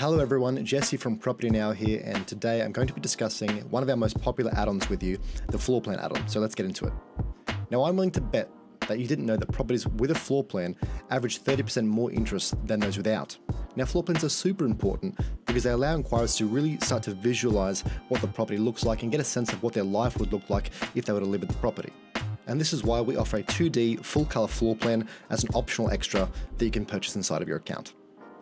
Hello everyone, Jesse from Property Now here, and today I'm going to be discussing one of our most popular add-ons with you, the floor plan add-on. So let's get into it. Now I'm willing to bet that you didn't know that properties with a floor plan average 30% more interest than those without. Now floor plans are super important because they allow inquirers to really start to visualize what the property looks like and get a sense of what their life would look like if they were to live at the property. And this is why we offer a 2D full color floor plan as an optional extra that you can purchase inside of your account.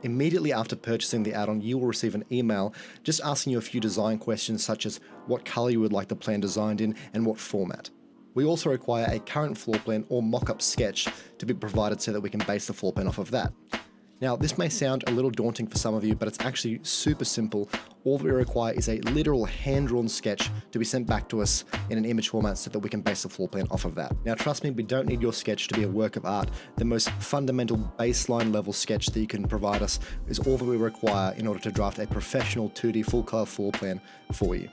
Immediately after purchasing the add-on, you will receive an email just asking you a few design questions such as what color you would like the plan designed in and what format. We also require a current floor plan or mock-up sketch to be provided so that we can base the floor plan off of that. Now, this may sound a little daunting for some of you, but it's actually super simple. All that we require is a literal hand-drawn sketch to be sent back to us in an image format so that we can base the floor plan off of that. Now, trust me, we don't need your sketch to be a work of art. The most fundamental baseline level sketch that you can provide us is all that we require in order to draft a professional 2D full color floor plan for you.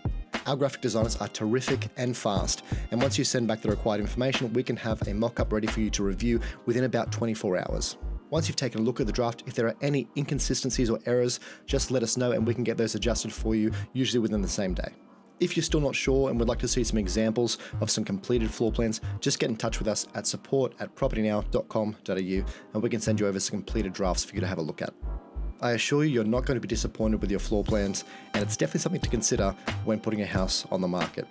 Our graphic designers are terrific and fast, and once you send back the required information, we can have a mock-up ready for you to review within about 24 hours. Once you've taken a look at the draft, if there are any inconsistencies or errors, just let us know and we can get those adjusted for you, usually within the same day. If you're still not sure and would like to see some examples of some completed floor plans, just get in touch with us at support@propertynow.com.au and we can send you over some completed drafts for you to have a look at. I assure you, you're not going to be disappointed with your floor plans, and it's definitely something to consider when putting a house on the market.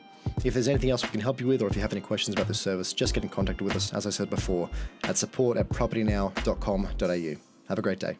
If there's anything else we can help you with, or if you have any questions about this service, just get in contact with us, as I said before, at support@propertynow.com.au. Have a great day.